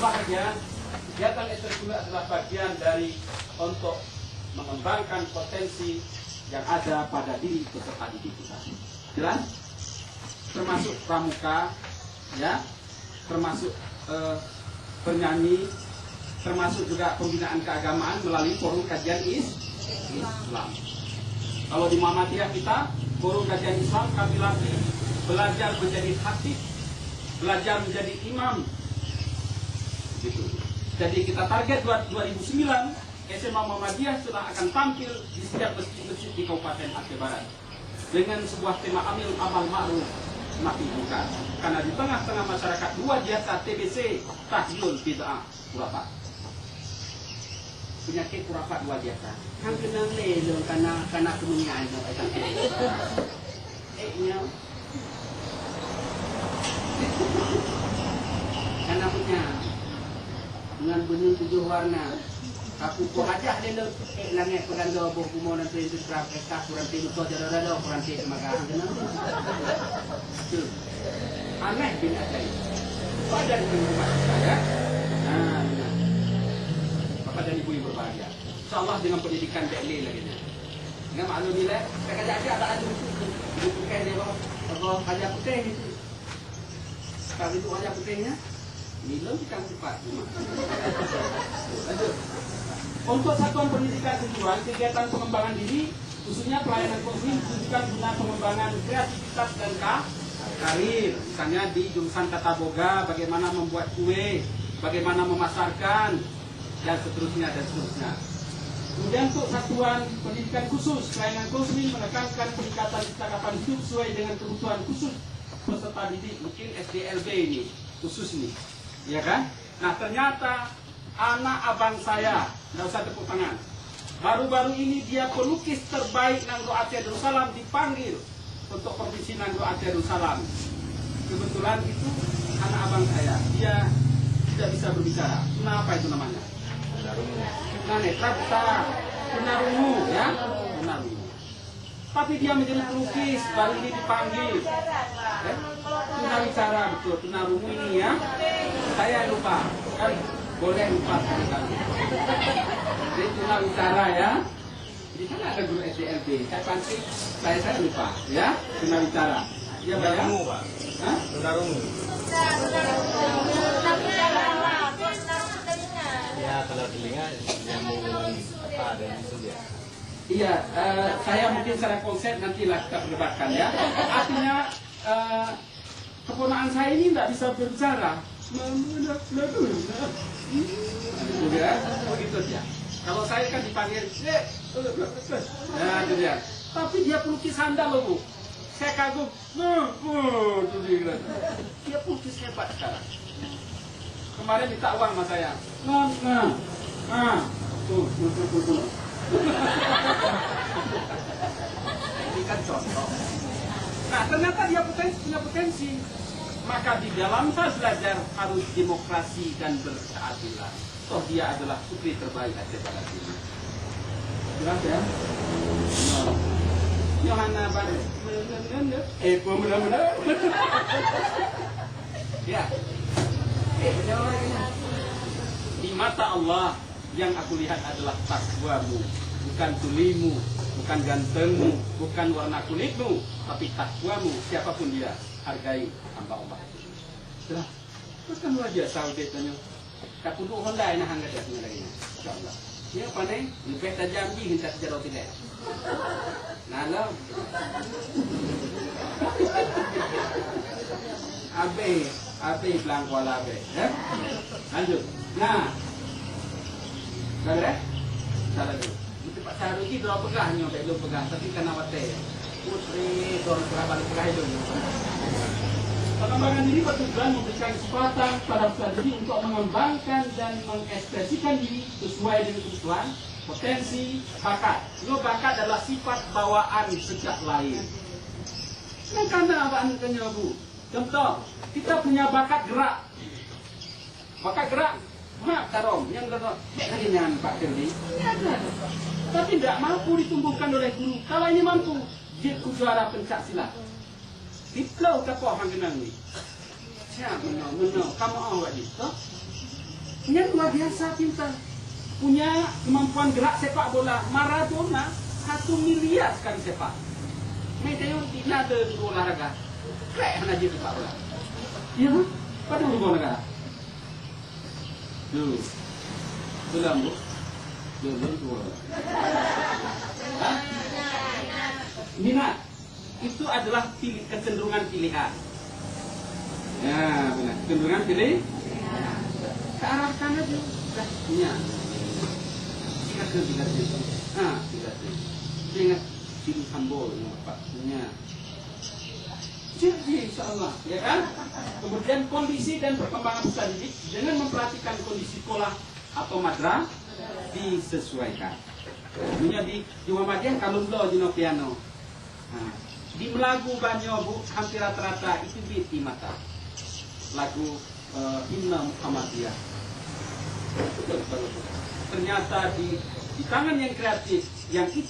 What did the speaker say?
berbahagia, kegiatan ekstrakurikuler adalah bagian dari untuk mengembangkan potensi yang ada pada diri peserta didik kita. Jelas? Termasuk pramuka, ya, termasuk bernyanyi, termasuk juga pembinaan keagamaan melalui forum kajian Islam. Kalau di Muhammadiyah kita, forum kajian Islam kami latih belajar menjadi khatib, belajar menjadi imam. Gitu. Jadi kita target 2009 SMA Muhammadiyah sudah akan tampil di setiap masjid-masjid di Kabupaten Aceh Barat dengan sebuah tema amil amal ma'ruf nahi munkar. Karena di tengah-tengah masyarakat dua jasa TBC, tahyul bid'ah, khurafat. Penyakit khurafat dua jasa. Kan kenang lelo karena kemuliaan itu akan karena punya dengan bunyi 7 warna. Aku ko aja dia langit peranda boh kumo nan pintu trapeka kurang pintu to jara kurang pintu magang aneh bin adai badan di rumah saya. Nah, Bapak dan Ibu yang berbahagia, insyaallah dengan pendidikan DLE lagi ni. Dengan maklum nilai, saya kerja aja ada bukan dia bawa kerja putih itu. Kalau itu kerja putihnya, nilai bukan cepat. Lanjut. Untuk satuan pendidikan kejuruan, kegiatan pengembangan diri, khususnya pelayanan konseling ditujukan guna pengembangan kreativitas dan karir. Misalnya di jurusan tata boga, bagaimana membuat kue, bagaimana memasarkan, dan seterusnya dan seterusnya. Kemudian untuk satuan pendidikan khusus, pelayanan konseling menekankan peningkatan kecakapan hidup sesuai dengan kebutuhan khusus peserta didik. Mungkin SDLB ini khusus nih, ya kan? Nah ternyata anak abang saya, nggak usah tepuk tangan, baru-baru ini dia pelukis terbaik Nangro Aceh Darussalam dipanggil untuk provinsi Nangro Aceh Darussalam. Kebetulan itu anak abang saya, dia tidak bisa berbicara. Kenapa itu namanya? Tunarungu, ya, tunarungu. Tapi dia menjadi pelukis, baru ini dipanggil. Tunawicara, betul, tunarungu ini ya. Saya lupa, kan? Boleh lupa sekali. Jadi tunawicara ya. Di sana ada guru SDLB. Saya pancing, saya lupa, ya. Tunawicara. Dia bayang. Pak. Hah? Tunarungu. Ya kalau telinga yang mau apa ada itu dia. Iya, saya mungkin secara konsep nantilah kita perdebatkan ya. Artinya keponakan saya ini tidak bisa berbicara. Ya, begitu dia. Kalau saya kan dipanggil, nah itu dia. Tapi dia pelukis handal loh Bu. Saya kagum, itu dia. Dia pelukis hebat sekarang. Kemarin minta uang sama saya. Tuh. Ini kan contoh. Nah, ternyata dia punya potensi. Maka di dalam fase belajar harus demokrasi dan berkeadilan. Toh dia adalah putri terbaik Aceh Barat ini. Jelas ya? Yohana Baru. Benar-benar. Ya. Di mata Allah yang aku lihat adalah takwamu, bukan tulimu, bukan gantengmu, bukan warna kulitmu, tapi takwamu. Siapapun dia, hargai hamba Allah. Sudah, terus kan luar biasa ubetanya. Tak perlu Honda ini hangga dia punya lagi. Insyaallah. Dia apa nih? Lebih tajam di hintar sejarah tidak. Nalar. Abe bilang kuala abe, ya? Lanjut. Nah, sabar, sabar dulu. Itu Pak Syahrul ini dua pegang nyampe belum pegang, tapi kena wate. Putri dorong balik pegang itu. Pengembangan diri bertujuan memberikan kesempatan pada peserta didik untuk mengembangkan dan mengekspresikan diri sesuai dengan kebutuhan, potensi, bakat. Ini bakat adalah sifat bawaan sejak lahir. Nah, karena apa anaknya Bu? Contoh, kita punya bakat gerak. Bakat gerak, karom, yang gerak, dengan Pak Firly. Tapi tidak mampu ditumbuhkan oleh guru. Kalau ini mampu, dia juara pencak silat. Diplau ke pohon genang ni. Siapa menang? Kamu awak ni, toh? Dia luar biasa pintar. Punya kemampuan gerak sepak bola. Maradona 1 miliar sekali sepak. Mereka yang tidak ada di olahraga. Keren aja sepak bola. Iya, pada olahraga. Dulu. Belum, Bu. Belum. Minat. Itu adalah kecenderungan pilihan. Ya, benar. Kecenderungan pilih. Ke arah sana juga. Ya. Tiga. Ingat film Hambol Pak-nya. Jadi insya Allah, ya kan? Kemudian kondisi dan perkembangan usaha didik dengan memperhatikan kondisi sekolah atau madrasah disesuaikan. Punya di Muhammadiyah kalau lo jino piano. Nah, di Melagu Banyo Bu hampir rata-rata itu biti mata. Lagu Himna Muhammadiyah. Ternyata di tangan yang kreatif yang itu